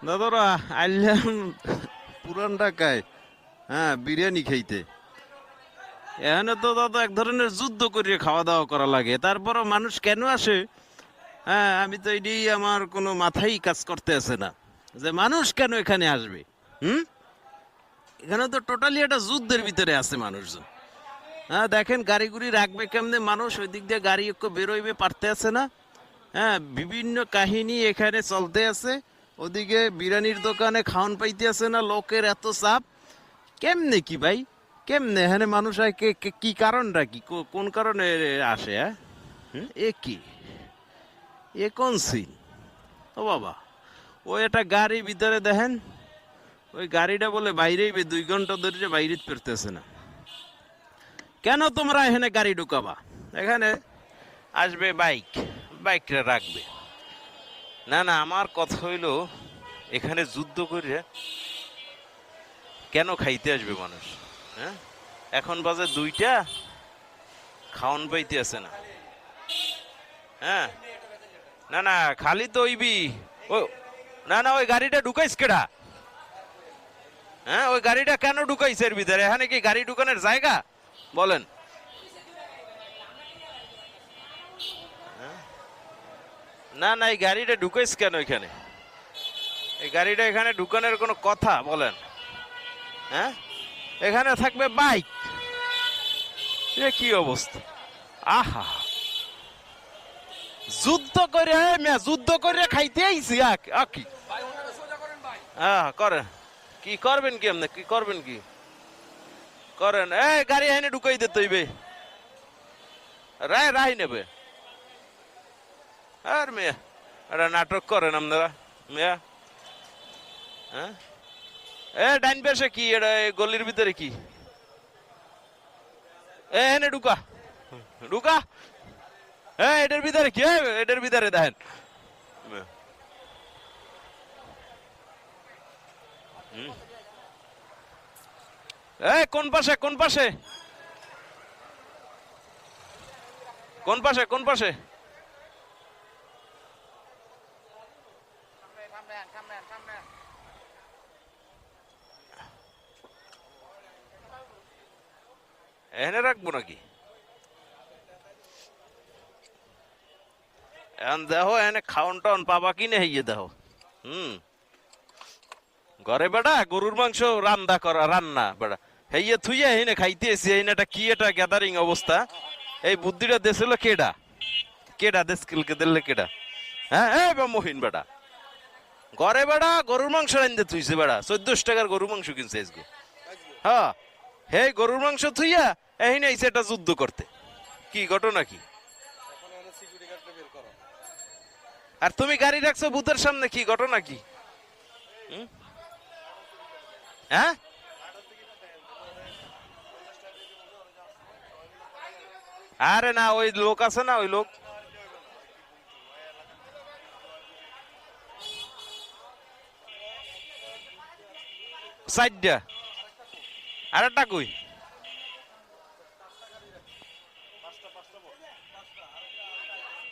দাদারা আইলাম পুরান ঢাকায়, হ্যাঁ, বিরিয়ানি খাইতে। এখানে তো দাদা এক ধরনের যুদ্ধ করে খাওয়া দাওয়া করা লাগে, তারপরও মানুষ কেন আসে? হ্যাঁ, আমি তো এটাই আমার কোনো মাথায় কাজ করতে আছে না, যে মানুষ কেন এখানে আসবে। হুম, এখানে তো টোটালি একটা যুদ্ধের ভিতরে আছে মানুষজন। হ্যাঁ, দেখেন গাড়ি গুড়ি রাখবে কেমনে, মানুষ ওই দিক দিয়ে গাড়ি একটু বেরোইবে পারতে আছে না। হ্যাঁ, বিভিন্ন কাহিনী এখানে চলতে আছে। ওদিকে বিরিয়ানির দোকানে খাওয়ান পাইতে আছে না, লোকের এত চাপ। কেমনে কি ভাই, কেমনে এখানে মানুষ হয়, কি কারণটা কি, কোন কারণে আসে? হ্যাঁ, এ কি, এ কোন সিন? ও বাবা, ওই একটা গাড়ি ভিতরে দেখেন, ওই গাড়িটা বলে বাইরেই 2 ঘন্টা ধরে বাইরে ফিরতেছে না। কেন তোমরা এখানে গাড়ি ঢুকাবা? এখানে আসবে বাইক, বাইকটা রাখবে। না না, আমার কথা হইলো এখানে যুদ্ধ করে কেন খাইতে আসবে মানুষ? হ্যাঁ, এখন বাজে 2টা, খাওন পাইতে আছে না। হ্যাঁ, না না, খালি তো ওইবি। ও, না না, ওই গাড়িটা ঢুকাইস কেডা? হ্যাঁ, ওই গাড়িটা কেন ঢুকাইছে এর ভিতরে? এখানে কি গাড়ি ঢুকানোর জায়গা? বলেন। না না, এই গাড়িটা ঢুকাইস কেন এখানে? এই গাড়িটা এখানে ঢুকানোর কোনো কথা বলেন? হ্যাঁ, এখানে থাকবে বাইক। এ কি অবস্থা! আহা, যুদ্ধ করে যুদ্ধ করে খাইতে আইছি কি করেন? কি করবেন কি আপনি, কি করবেন কি করেন? এই গাড়ি এনে ঢুকাই দিতে হইবে, রাই নেবে। আর মেয়ে, এটা নাটক করেন আপনারা মেয়া। হ্যাঁ, এ ডাইন পাশে কি, এটা গলির ভিতরে কি? এনে ঢুকা, ঢুকা। এটার ভিতরে কি? এটার ভিতরে দেখেন। কোন পাশে, কোন পাশে, কোন পাশে, কোন পাশে? এনে রাখবো নাকি? এখন দেখো এনে খাওন টাউন পাবা কিনে হইয়ে দেখো। ঘরে বেড়া গরুর মাংস রান্না করা, রান্না বেড়া হেইয়ে থুইয়া হেনে খাইতে এসি। এটা কি, এটা গ্যাদারিং অবস্থা। এই বুদ্ধিটা দেছিল কেডা? কেডা দেশকে দিলে কেডা? হ্যাঁ, মহিন বেড়া ঘরে বেড়া গরুর মাংস রান্ধতে থুইছে বেড়া। 1400 টাকার গরুর মাংস কিনছে আজকে। হ্যাঁ, হে গরুর মাংস থুইয়া এহিনে আইছে এটা যুদ্ধ করতে। কি ঘটনা কি? আর তুমি গাড়ি রাখছো বুথের সামনে, কি ঘটনা কি? হ্যাঁ, আরে না, ওই লোক আছে না, ওই লোক সাইডটা। আর একটা কই?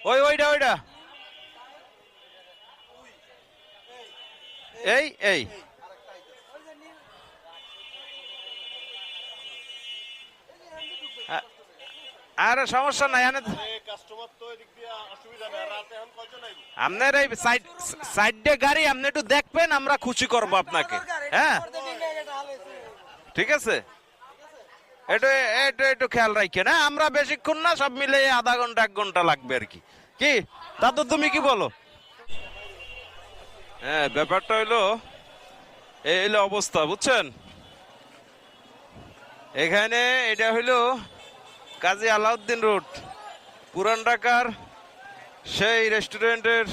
ওইটা ওইটা, এই আরে সমস্যা নাই। আপনার এই সাইডে গাড়ি আপনি একটু দেখবেন, আমরা খুশি করবো আপনাকে। হ্যাঁ, ঠিক আছে, একটু খেয়াল রাখেন। হ্যাঁ, আমরা বেশিক্ষণ না, সব মিলে আধা ঘন্টা 1 ঘন্টা লাগবে আর কি। কি দাদু, তুমি কি বলো? হ্যাঁ, ব্যাপারটা হইলো এই হইলো অবস্থা, বুঝছেন? এখানে এটা হইলো কাজী আলাউদ্দিন রোড, পুরান ঢাকার সেই রেস্টুরেন্টের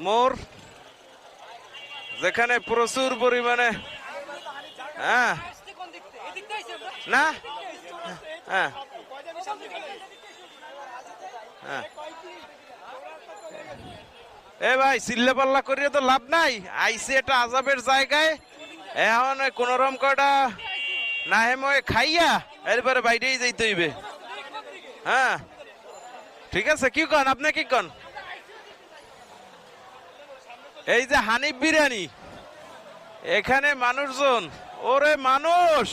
মোড়, যেখানে প্রচুর পরিমাণে হ্যাঁ না হ্যাঁ হ্যাঁ এ ভাই, চিল্লে পাল্লা করিয়ে তো লাভ নাই। আইসি এটা আজাবের জায়গায়, এখন কোন রকম কটা না হেময় খাইয়া এরপরে বাইরেই যাইতে হইবে। হ্যাঁ, ঠিক আছে, কি কন আপনি, কি কন? এই যে হানিফ বিরিয়ানি, এখানে মানুষজন, ওরে মানুষ,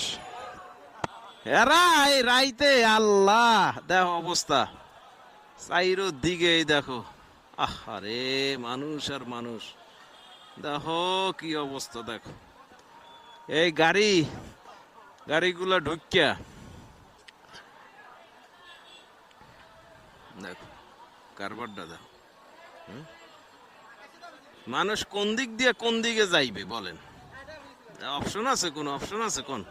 এরা এই রাইতে আল্লাহ দেখো অবস্থা, চাইরো দিকে এই দেখো, আরে মানুষ আর মানুষ, দেখো কি অবস্থা দেখো, এই গাড়িগুলা ঢুকিয়া দেখো কারবারটা দেখো। মানুষ কোন দিক দিয়ে কোন দিকে যাইবে বলেন? অপশন আছে, কোন অপশন আছে কোন?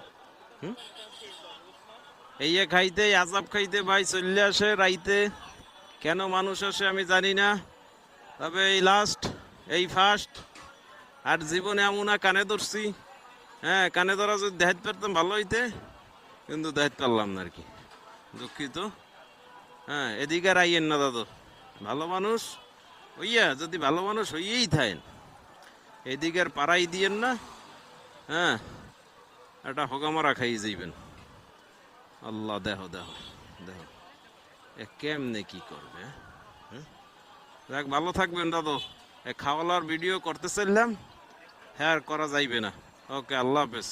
এই খাইতে আজাব খাইতে ভাই চলে আসে রাইতে, কেন মানুষ আসে আমি জানি না, তবে এই লাস্ট, এই ফার্স্ট, আর জীবনে এমন কানে ধরছি, হ্যাঁ কানে ধরা যদি দেখাতে পারতাম ভালো হইতে, কিন্তু দেখাতে পারলাম না আর কি, দুঃখিত। হ্যাঁ এদিকে আর আইয়েন না দাদু, ভালো মানুষ হইয়া যদি ভালো মানুষ হইয়েই থাকেন, এদিকে আর পাড়াই দিয়েন না, হ্যাঁ এটা হোগামারা খাই যাইবেন। আল্লাহ দেহ দেহ দেহ এ কেমনে কি করবে, দেখ ভালো থাকবেন দাদু, খাওয়ালার ভিডিও করতে চাইলাম, হ্যাঁ আর করা যাইবে না। ওকে, আল্লাহ হাফেজ।